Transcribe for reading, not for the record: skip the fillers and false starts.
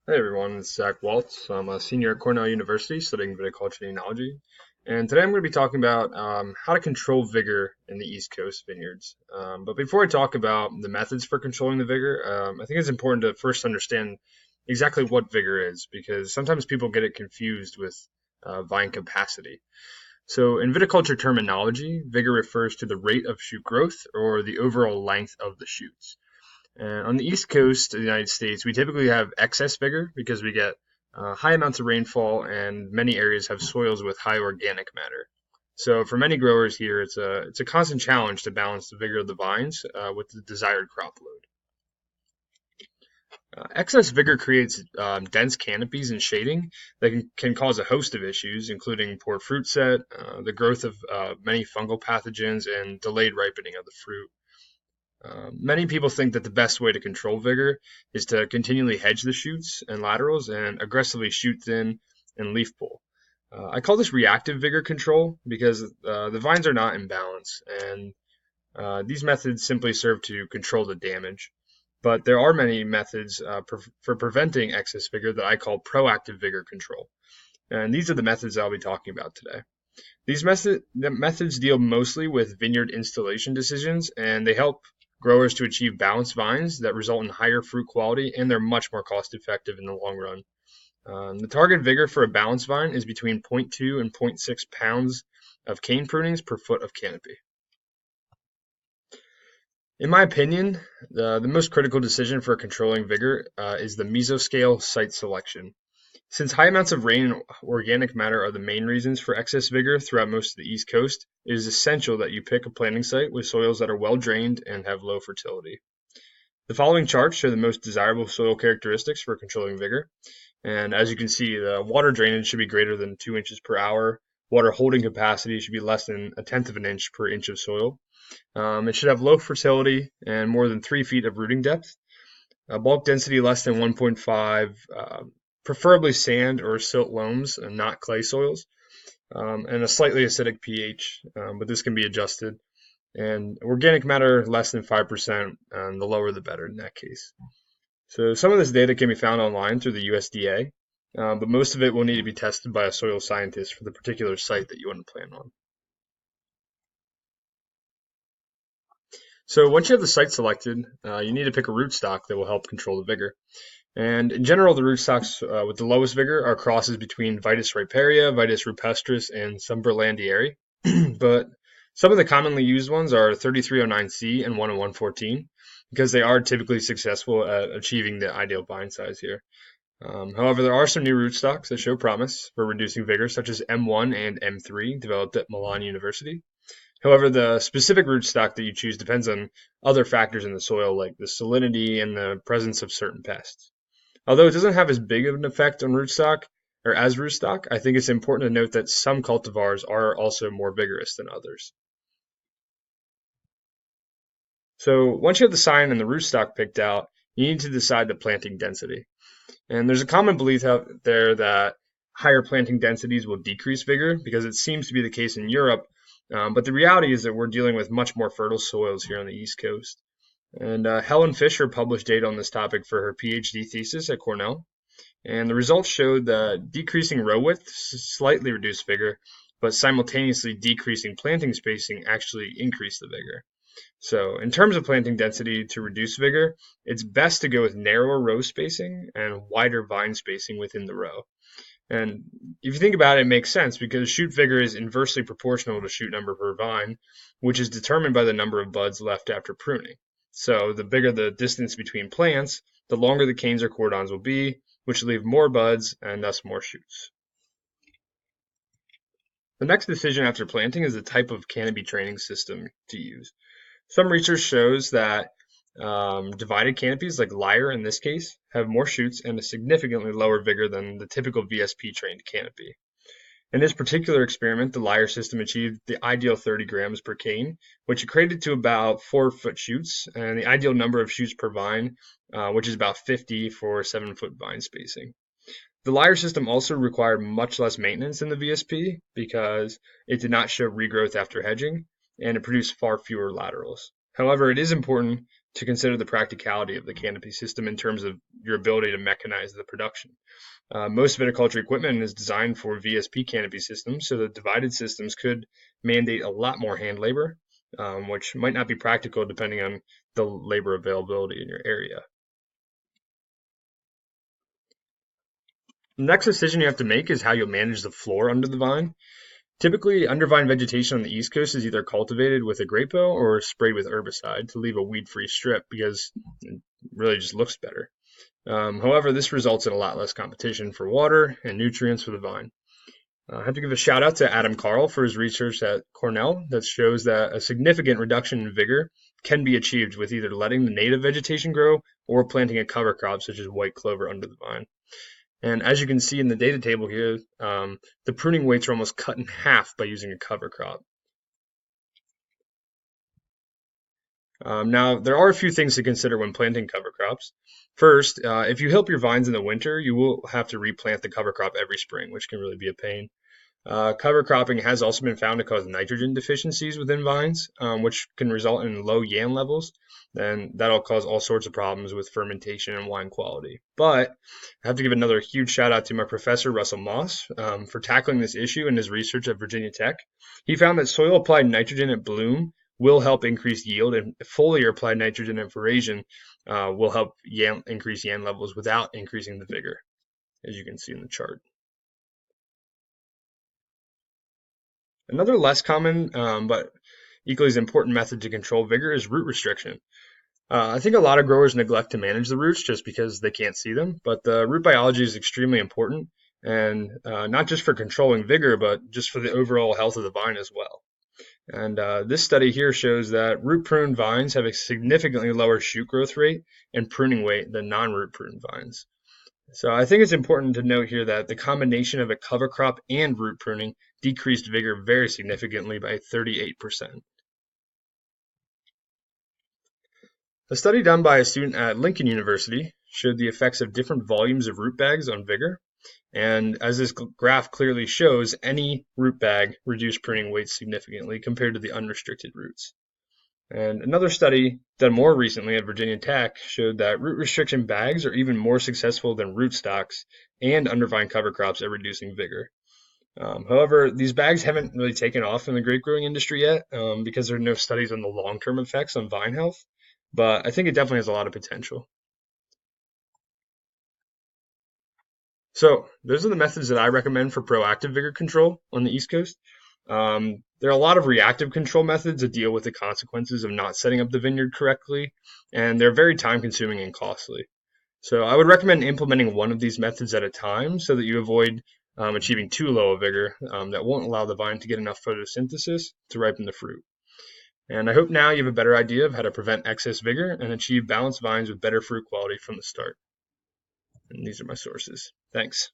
Hey everyone, it's Zach Waltz. I'm a senior at Cornell University studying viticulture and enology. And today I'm going to be talking about how to control vigor in the East Coast vineyards. But before I talk about the methods for controlling the vigor, I think it's important to first understand exactly what vigor is, because sometimes people get it confused with vine capacity. So in viticulture terminology, vigor refers to the rate of shoot growth or the overall length of the shoots. And on the East Coast of the United States, we typically have excess vigor because we get high amounts of rainfall, and many areas have soils with high organic matter. So for many growers here, it's a constant challenge to balance the vigor of the vines with the desired crop load. Excess vigor creates dense canopies and shading that can cause a host of issues, including poor fruit set, the growth of many fungal pathogens, and delayed ripening of the fruit. Many people think that the best way to control vigor is to continually hedge the shoots and laterals and aggressively shoot thin and leaf pull. I call this reactive vigor control because the vines are not in balance, and these methods simply serve to control the damage. But there are many methods for preventing excess vigor that I call proactive vigor control. And these are the methods I'll be talking about today. The methods deal mostly with vineyard installation decisions, and they help growers to achieve balanced vines that result in higher fruit quality, and they're much more cost effective in the long run. The target vigor for a balanced vine is between zero point 0.2 and zero point 0.6 pounds of cane prunings per foot of canopy. In my opinion, the most critical decision for controlling vigor is the mesoscale site selection. Since high amounts of rain and organic matter are the main reasons for excess vigor throughout most of the East Coast, it is essential that you pick a planting site with soils that are well drained and have low fertility. The following charts show the most desirable soil characteristics for controlling vigor. And as you can see, the water drainage should be greater than 2 inches per hour. Water holding capacity should be less than a tenth of an inch per inch of soil. It should have low fertility and more than 3 feet of rooting depth. Bulk density less than 1.5, preferably sand or silt loams and not clay soils, and a slightly acidic pH, but this can be adjusted. And organic matter less than 5%, the lower the better in that case. So some of this data can be found online through the USDA, but most of it will need to be tested by a soil scientist for the particular site that you want to plant on. So once you have the site selected, you need to pick a rootstock that will help control the vigor. And in general, the rootstocks with the lowest vigor are crosses between Vitis riparia, Vitis rupestris, and Sumberlandieri. But some of the commonly used ones are 3309C and 10114 because they are typically successful at achieving the ideal vine size here. However, there are some new rootstocks that show promise for reducing vigor, such as M1 and M3, developed at Milan University. However, the specific rootstock that you choose depends on other factors in the soil, like the salinity and the presence of certain pests. Although it doesn't have as big of an effect on rootstock or as rootstock, I think it's important to note that some cultivars are also more vigorous than others. So once you have the sign and the rootstock picked out, you need to decide the planting density. And there's a common belief out there that higher planting densities will decrease vigor because it seems to be the case in Europe, but the reality is that we're dealing with much more fertile soils here on the East Coast. And Helen Fisher published data on this topic for her PhD thesis at Cornell. And the results showed that decreasing row width slightly reduced vigor, but simultaneously decreasing planting spacing actually increased the vigor. So in terms of planting density to reduce vigor, it's best to go with narrower row spacing and wider vine spacing within the row. And if you think about it, it makes sense because shoot vigor is inversely proportional to shoot number per vine, which is determined by the number of buds left after pruning. So the bigger the distance between plants, the longer the canes or cordons will be, which will leave more buds and thus more shoots. The next decision after planting is the type of canopy training system to use. Some research shows that divided canopies, like lyre in this case, have more shoots and a significantly lower vigor than the typical VSP trained canopy. In this particular experiment, the lyre system achieved the ideal 30 grams per cane, which equated to about 4-foot shoots, and the ideal number of shoots per vine, which is about 50 for 7-foot vine spacing. The lyre system also required much less maintenance than the VSP because it did not show regrowth after hedging, and it produced far fewer laterals. However, it is important to consider the practicality of the canopy system in terms of your ability to mechanize the production. Most viticulture equipment is designed for VSP canopy systems, so the divided systems could mandate a lot more hand labor, which might not be practical depending on the labor availability in your area. The next decision you have to make is how you'll manage the floor under the vine. Typically, undervine vegetation on the East Coast is either cultivated with a grape hoe or sprayed with herbicide to leave a weed-free strip because it really just looks better. However, this results in a lot less competition for water and nutrients for the vine. I have to give a shout out to Adam Carl for his research at Cornell that shows that a significant reduction in vigor can be achieved with either letting the native vegetation grow or planting a cover crop such as white clover under the vine. And as you can see in the data table here, the pruning weights are almost cut in half by using a cover crop. Now, there are a few things to consider when planting cover crops. First, if you help your vines in the winter, you will have to replant the cover crop every spring, which can really be a pain. Cover cropping has also been found to cause nitrogen deficiencies within vines, which can result in low YAN levels. Then that'll cause all sorts of problems with fermentation and wine quality. But I have to give another huge shout out to my professor, Russell Moss, for tackling this issue in his research at Virginia Tech. He found that soil applied nitrogen at bloom will help increase yield, and foliar applied nitrogen at veraison will help increase YAN levels without increasing the vigor, as you can see in the chart. Another less common but equally as important method to control vigor is root restriction. I think a lot of growers neglect to manage the roots just because they can't see them, but the root biology is extremely important, and not just for controlling vigor, but just for the overall health of the vine as well. And this study here shows that root pruned vines have a significantly lower shoot growth rate and pruning weight than non-root pruned vines. So I think it's important to note here that the combination of a cover crop and root pruning decreased vigor very significantly by 38%. A study done by a student at Lincoln University showed the effects of different volumes of root bags on vigor. And as this graph clearly shows, any root bag reduced pruning weight significantly compared to the unrestricted roots. And another study done more recently at Virginia Tech showed that root restriction bags are even more successful than rootstocks and undervine cover crops at reducing vigor. However, these bags haven't really taken off in the grape growing industry yet because there are no studies on the long-term effects on vine health, but I think it definitely has a lot of potential. So those are the methods that I recommend for proactive vigor control on the East Coast. There are a lot of reactive control methods that deal with the consequences of not setting up the vineyard correctly, and they're very time consuming and costly. So I would recommend implementing one of these methods at a time so that you avoid achieving too low a vigor that won't allow the vine to get enough photosynthesis to ripen the fruit. And I hope now you have a better idea of how to prevent excess vigor and achieve balanced vines with better fruit quality from the start. And these are my sources. Thanks.